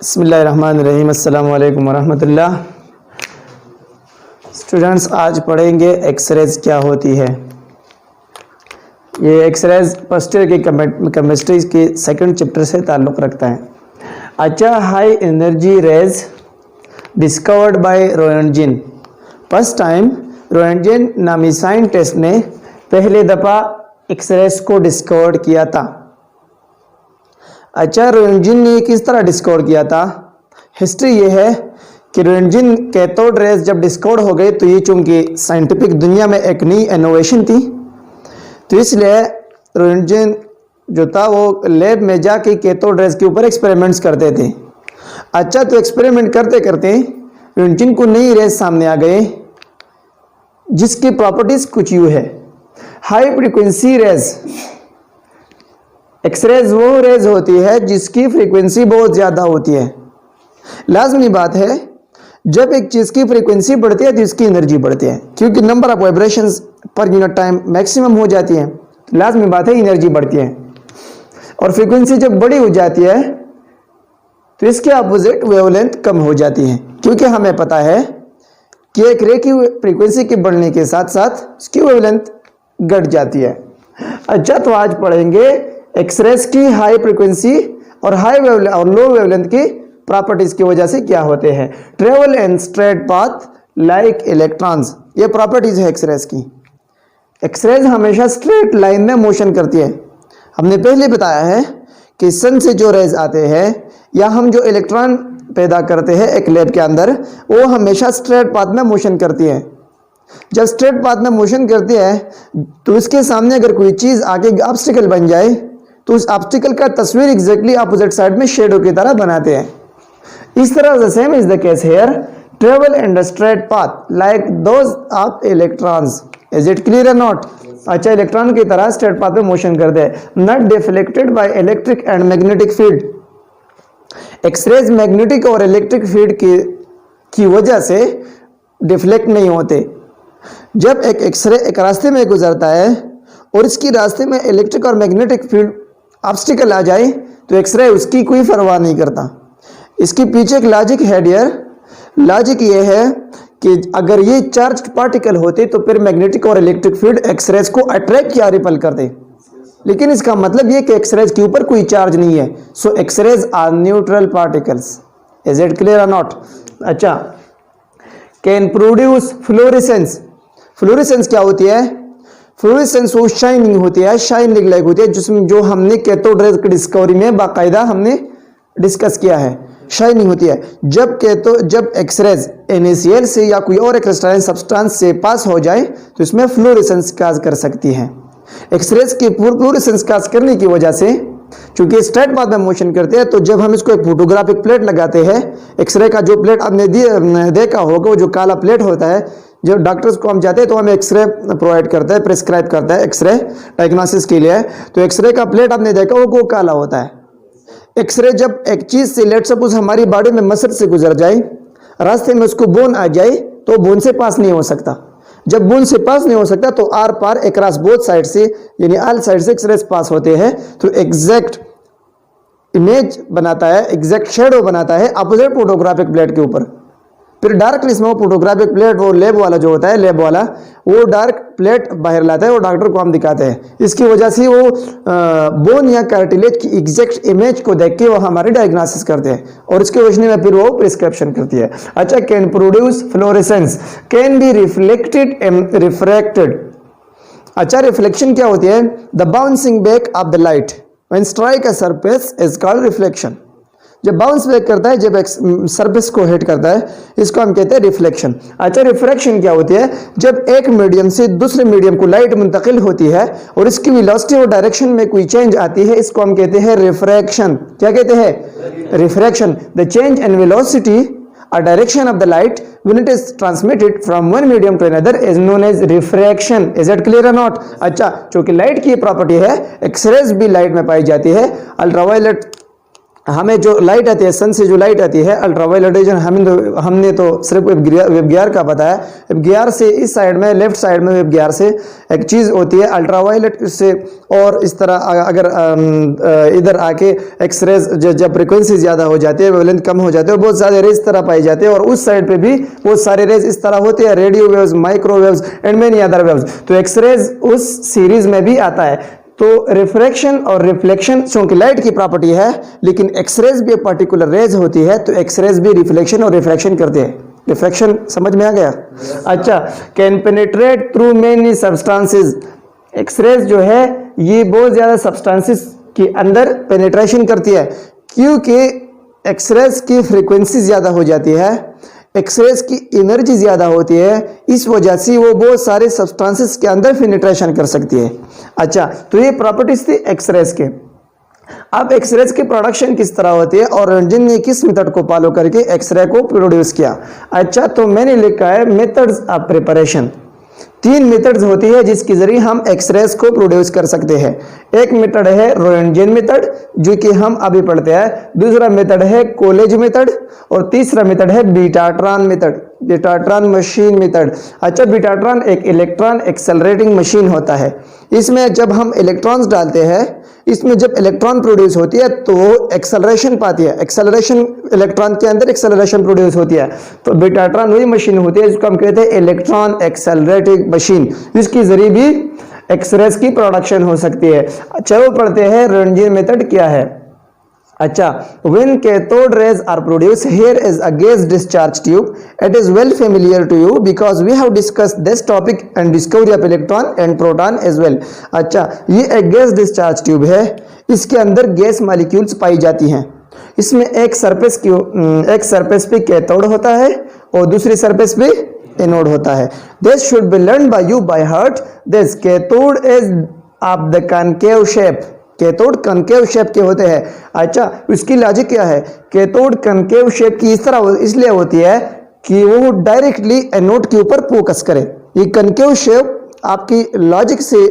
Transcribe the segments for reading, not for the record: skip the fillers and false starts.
बिस्मिल्लाहिर्रहमानिर्रहीम अस्सलामु अलैकुम वरहमतुल्लाह। स्टूडेंट्स, आज पढ़ेंगे एक्सरेज क्या होती है। ये एक्सरेज फर्स्ट ईयर की केमिस्ट्री के सेकंड चैप्टर से ताल्लुक़ रखता है। अच्छा, high energy rays discovered by Roentgen. First time Roentgen नामी साइंटिस्ट ने पहले दफ़ा एक्सरेज को डिस्कवर किया था। अच्छा, रोएंटजेन ने किस तरह डिस्कवर किया था? हिस्ट्री ये है कि रोएंटजेन कैथोड रेज जब डिस्कवर हो गई तो ये चूंकि साइंटिफिक दुनिया में एक नई इनोवेशन थी, तो इसलिए रोएंटजेन जो था वो लैब में जाके कैथोड रेज के ऊपर एक्सपेरिमेंट्स करते थे। अच्छा, तो एक्सपेरिमेंट करते करते रोएंटजेन को नई रेज सामने आ गए जिसकी प्रॉपर्टीज कुछ यूँ है। हाई फ्रीक्वेंसी रेज, एक्सरेज वो रेज होती है जिसकी फ्रीक्वेंसी बहुत ज़्यादा होती है। लाजमी बात है, जब एक चीज़ की फ्रीक्वेंसी बढ़ती है तो इसकी एनर्जी बढ़ती है, क्योंकि number of vibrations per unit time maximum हो जाती है। लाजमी बात है, एनर्जी बढ़ती है। और फ्रीक्वेंसी जब बड़ी हो जाती है तो इसके अपोजिट वेवलेंथ कम हो जाती है, क्योंकि हमें पता है कि एक रे की फ्रीक्वेंसी के बढ़ने के साथ साथ उसकी वेवलेंथ घट जाती है। अच्छा, तो आज पढ़ेंगे एक्सरेज की हाई फ्रीक्वेंसी और हाई वेवलेंथ और लो वेवलेंथ की प्रॉपर्टीज की वजह से क्या होते हैं। Travel and straight path like electrons, ये प्रॉपर्टीज है एक्सरेज की। एक्सरेज हमेशा स्ट्रेट लाइन में मोशन करती है। हमने पहले बताया है कि सन से जो रेज आते हैं या हम जो इलेक्ट्रॉन पैदा करते हैं एक लैब के अंदर, वो हमेशा स्ट्रेट पाथ में मोशन करती है। जब स्ट्रेट पाथ में मोशन करती है तो इसके सामने अगर कोई चीज़ आगे ऑब्स्टिकल बन जाए तो उस ऑब्स्टिकल का तस्वीर एग्जैक्टली अपोजिट साइड में शेडो की तरह बनाते हैं। इस तरह the same is the case here, travel in the straight path like those of electrons. Is it clear और नॉट? अच्छा, इलेक्ट्रॉन की तरह स्ट्रेट पाथ में मोशन करते हैं, not deflected by electric and magnetic field. X-rays magnetic और electric field की वजह से डिफ्लेक्ट नहीं होते। जब एक एक्सरे एक रास्ते में गुजरता है और इसकी रास्ते में इलेक्ट्रिक और मैग्नेटिक फील्ड ऑब्स्टिकल आ जाए तो एक्सरे उसकी कोई परवाह नहीं करता। इसके पीछे एक लॉजिक है डियर। लॉजिक ये है कि अगर ये चार्ज्ड पार्टिकल होते तो फिर मैग्नेटिक और इलेक्ट्रिक फील्ड एक्सरेज को अट्रैक्ट या रिपल करते, लेकिन इसका मतलब ये कि एक्सरेज के ऊपर कोई चार्ज नहीं है। So X rays are neutral particles. Is it clear और नॉट? अच्छा, कैन प्रोड्यूस फ्लोरेसेंस। फ्लोरेसेंस क्या होती है? फ्लोरेसेंस वो शाइनिंग होती है, शाइनिंग लाइक होती है, जिसमें जो हमने कैथोड रेज की डिस्कवरी में बाकायदा हमने डिस्कस किया है, शाइनिंग होती है। जब एक्सरेज NaCl से या कोई और क्रिस्टलाइन सब्सटेंस से पास हो जाए तो इसमें फ्लोरेसेंस काज कर सकती है। एक्सरेज की फ्लोरेसेंस काज करने की वजह से, चूंकि स्ट्रेट पाथ में मोशन करते हैं, तो जब हम इसको एक फोटोग्राफिक प्लेट लगाते हैं, एक्सरे का जो प्लेट आपने देखा होगा, वो जो काला प्लेट होता है, जब डॉक्टर्स को हम जाते हैं तो हमें एक्सरे प्रोवाइड करता है, प्रिस्क्राइब करता है एक्सरे डायग्नोसिस के लिए। तो एक्सरे का प्लेट आपने देखा वो काला होता है। एक्सरे जब एक चीज़ से, लेट सपोज हमारी बॉडी में मसल से गुजर जाए, रास्ते में उसको बोन आ जाए तो बोन से पास नहीं हो सकता। जब बोन से पास नहीं हो सकता तो आर पार अक्रॉस बोथ साइड से, यानी ऑल साइड से एक्सरेज पास होते हैं, तो एग्जैक्ट इमेज बनाता है, एग्जैक्ट शेडो बनाता है अपोजिट फोटोग्राफिक प्लेट के ऊपर। फिर डार्कनेस में वो फोटोग्राफिक प्लेट, वो लैब वाला जो होता है, लैब वाला वो डार्क प्लेट बाहर लाता है और डॉक्टर को हम दिखाते हैं। इसकी वजह से वो बोन या कार्टिलेज की एग्जैक्ट इमेज को देख के वो हमारी डायग्नोसिस करते हैं और इसके रोशनी में फिर वो प्रिस्क्रिप्शन करती है। अच्छा, can produce fluorescence, can be reflected and refracted. अच्छा, रिफ्लेक्शन क्या होती है? The bouncing back of the light when strike a surface is called reflection. जब बाउंस बैक करता है, जब सरफेस को हिट करता है, इसको हम कहते हैं रिफ्लेक्शन। अच्छा, रिफ्रैक्शन क्या होती है? जब एक मीडियम से दूसरे मीडियम को लाइट मुंतकिल होती है और इसकी वेलोसिटी और डायरेक्शन में कोई चेंज आती है, इसको हम कहते हैं रिफ्रैक्शन। क्या कहते हैं? Refraction. The change in velocity or direction of the light when it is transmitted from one medium to another is known as refraction. Is that clear or not? अच्छा, चूंकि लाइट की प्रॉपर्टी है, X-rays भी light में पाई जाती है। Ultraviolet हमें जो लाइट आती है सन से, जो लाइट आती है अल्ट्रावायलेट रेडिएशन, हमने तो सिर्फ वेबगियर का बताया। वेबगियर से इस साइड में, लेफ्ट साइड में वेबगियर से एक चीज़ होती है अल्ट्रावायलेट से, और इस तरह अगर इधर आके एक्सरेज जब फ्रिक्वेंसी ज़्यादा हो जाती है, वेवलेंथ कम हो जाती है, बहुत सारे रेज इस तरह पाई जाते हैं, और उस साइड पे भी बहुत सारे रेज इस तरह होते हैं, radio waves, microwaves and many other waves. तो एक्सरेज उस सीरीज में भी आता है। तो रिफ्रैक्शन और रिफ्लेक्शन चूंकि लाइट की प्रॉपर्टी है, लेकिन एक्सरेज भी एक पर्टिकुलर रेज होती है, तो एक्सरेज भी रिफ्लेक्शन और रिफ्रैक्शन करते हैं। रिफ्रैक्शन समझ में आ गया? अच्छा, can penetrate through many substances. X-rays जो है ये बहुत ज्यादा सब्सटेंसेस के अंदर पेनिट्रेशन करती है, क्योंकि एक्सरेज की फ्रीक्वेंसी ज्यादा हो जाती है, एक्सरेज की एनर्जी ज्यादा होती है, इस वजह से वो बहुत सारे सब्सटेंसेस के अंदर पेनिट्रेशन कर सकती है। अच्छा, तो ये प्रॉपर्टीज थी एक्सरेज के। अब एक्सरेज की प्रोडक्शन किस तरह होती है और रंजन ने किस मेथड को फॉलो करके एक्सरे को प्रोड्यूस किया। अच्छा, तो मैंने लिखा है मेथड्स ऑफ प्रिपरेशन। 3 मेथड्स होती है जिसके जरिए हम एक्सरेज को प्रोड्यूस कर सकते हैं। एक मेथड है रोएंटगेन मेथड, जो कि हम अभी पढ़ते हैं। दूसरा मेथड है कोलेज मेथड, और तीसरा मेथड है betatron method, betatron machine method. अच्छा, बीटाट्रॉन एक इलेक्ट्रॉन एक्सेलरेटिंग मशीन होता है। इसमें जब हम इलेक्ट्रॉन्स डालते हैं, इसमें जब इलेक्ट्रॉन प्रोड्यूस होती है तो वो एक्सेलरेशन पाती है, एक्सेलरेशन इलेक्ट्रॉन के अंदर एक्सेलरेशन प्रोड्यूस होती है। तो बीटाट्रॉन वही मशीन होती है जिसको हम कहते हैं इलेक्ट्रॉन एक्सेलरेटिंग मशीन, जिसके जरिए भी एक्सरेज की प्रोडक्शन हो सकती है। चलो पढ़ते हैं रोएंटगेन मेथड क्या है। अच्छा, when cathode rays are produced, here is a gas discharge tube. It is well familiar to you because we have discussed this topic and discovery of electron and proton as well. अच्छा, ये एक gas discharge tube है, इसके अंदर gas molecules पाई जाती हैं। इसमें एक सरफेस पे कैथोड होता है और दूसरी सरफेस पे एनोड होता है। This should be learned by you by heart. This cathode is of the concave shape. Cathode concave shape के होते हैं। अच्छा, उसकी लॉजिक क्या है? कैथोड कनकेव शेप की इस तरह इसलिए होती है कि वो डायरेक्टली एनोड के ऊपर फोकस करे। ये कनकेव शेप आपकी लॉजिक से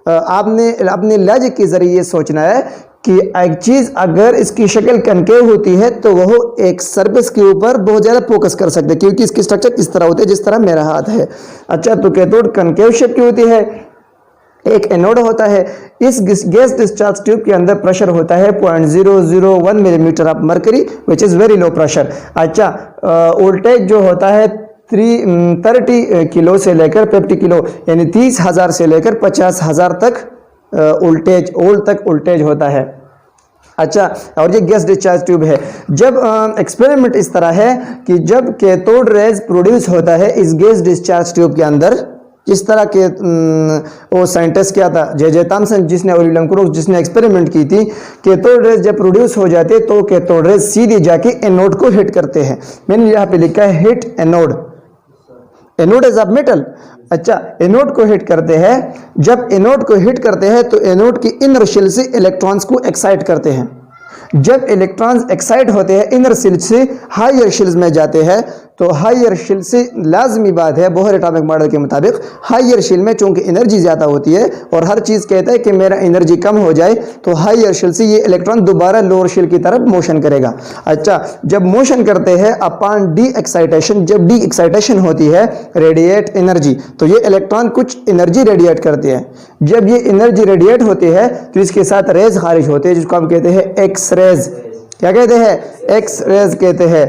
आपने अपने लॉजिक के जरिए ये सोचना है कि एक चीज अगर इसकी शक्ल कनकेव होती है तो वो एक सरफेस के ऊपर बहुत ज्यादा फोकस कर सकते हैं, क्योंकि इसकी स्ट्रक्चर इस तरह होती है जिस तरह मेरा हाथ है। अच्छा, तो कैथोड कनकेव शेप की होती है, एक एनोड होता है। इस गैस डिस्चार्ज ट्यूब के अंदर प्रेशर होता है 0.001 millimetre of mercury, which is very low pressure. अच्छा, वोल्टेज जो होता है 30 किलो से लेकर 50 किलो, यानी 30,000 से लेकर 50,000 तक वोल्टेज होता है। अच्छा, और ये गैस डिस्चार्ज ट्यूब है। जब एक्सपेरिमेंट इस तरह है कि जब कैथोड रेज प्रोड्यूस होता है इस गैस डिस्चार्ज ट्यूब के अंदर, इस तरह के वो साइंटिस्ट क्या था, जे थॉमसन, जिसने ओलिवियर क्रूक्स जिसने एक्सपेरिमेंट की थी। कैथोड रेज जब प्रोड्यूस हो जाते तो कैथोड रेज सीधे जाके एनोड को हिट करते हैं। मैंने यहाँ पे लिखा है hit anode, anode is of metal. अच्छा, एनोड को हिट करते हैं। जब एनोड को हिट करते हैं तो एनोड की इनर शेल से इलेक्ट्रॉन्स को एक्साइट करते हैं। जब इलेक्ट्रॉन्स एक्साइट होते हैं इनर शेल से हायर शेल्स में जाते हैं, तो हायर शेल से लाजमी बात है बोहर एटॉमिक मॉडल के मुताबिक हायर शेल में चूंकि एनर्जी ज़्यादा होती है और हर चीज़ कहता है कि मेरा एनर्जी कम हो जाए, तो हायर शेल से ये इलेक्ट्रॉन दोबारा लोअर शेल की तरफ मोशन करेगा। अच्छा, जब मोशन करते हैं अपॉन डी एक्साइटेशन, जब डी एक्साइटेशन होती है रेडिएट एनर्जी, तो ये इलेक्ट्रॉन कुछ एनर्जी रेडिएट करते हैं। जब ये एनर्जी रेडिएट होती है तो इसके साथ रेज खारिज होते हैं जिसको हम कहते हैं एक्स रेज। क्या कहते हैं? एक्स रेज कहते हैं।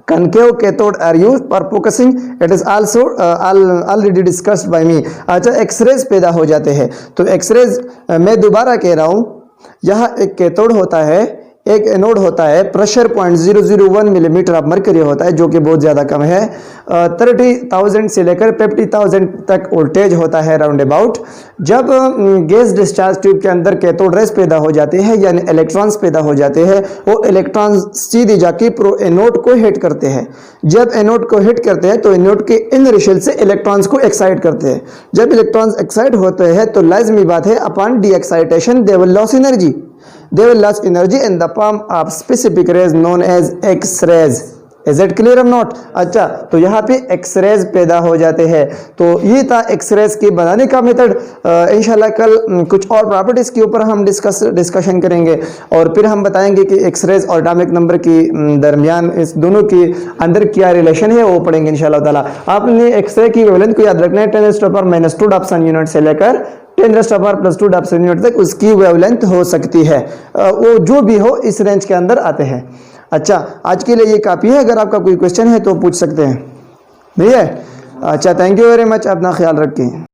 concave cathode are used for focusing. It is also already discussed by me. अच्छा, एक्सरेज पैदा हो जाते हैं। तो एक्सरेज मैं दोबारा कह रहा हूँ, यहाँ एक कैथोड होता है, एक एनोड होता है, प्रेशर 0.001 मिलीमीटर ऑफ मरकरी होता है जो कि बहुत ज़्यादा कम है। 30,000 से लेकर 50,000 तक वोल्टेज होता है राउंड अबाउट। जब गैस डिस्चार्ज ट्यूब के अंदर कैथोड रेज पैदा हो जाते हैं, यानी इलेक्ट्रॉन्स पैदा हो जाते हैं, वो इलेक्ट्रॉन्स सीधे जाके एनोड को हिट करते हैं। जब एनोड को हिट करते हैं तो एनोड के इनर शेल से इलेक्ट्रॉन्स को एक्साइट करते हैं। जब इलेक्ट्रॉन्स एक्साइट होते हैं तो लाजमी बात है upon D excitation they will loss energy in the form of specific rays known as X-rays. Is it clear और नॉट? अच्छा, तो यहाँ पे एक्सरेज पैदा हो जाते हैं। तो ये था एक्सरेज के बनाने का मेथड। इंशाल्लाह कल कुछ और प्रॉपर्टीज के ऊपर हम डिस्कशन करेंगे और फिर हम बताएंगे कि एक्सरेज और एटॉमिक नंबर की दरमियान इस दोनों के अंदर क्या रिलेशन है, वो पढ़ेंगे इंशाल्लाह ताला। आपने एक्सरे की वेवलेंथ को याद रखना है, 10⁻⁻² डाप्सन यूनिट से लेकर 10⁻+2 डाप्सन यूनिट तक उसकी वेवलेंथ हो सकती है। वो जो भी हो इस रेंज के अंदर आते हैं। अच्छा, आज के लिए ये काफ़ी है। अगर आपका कोई क्वेश्चन है तो पूछ सकते हैं। नहीं है? अच्छा, थैंक यू वेरी मच। अपना ख्याल रखें।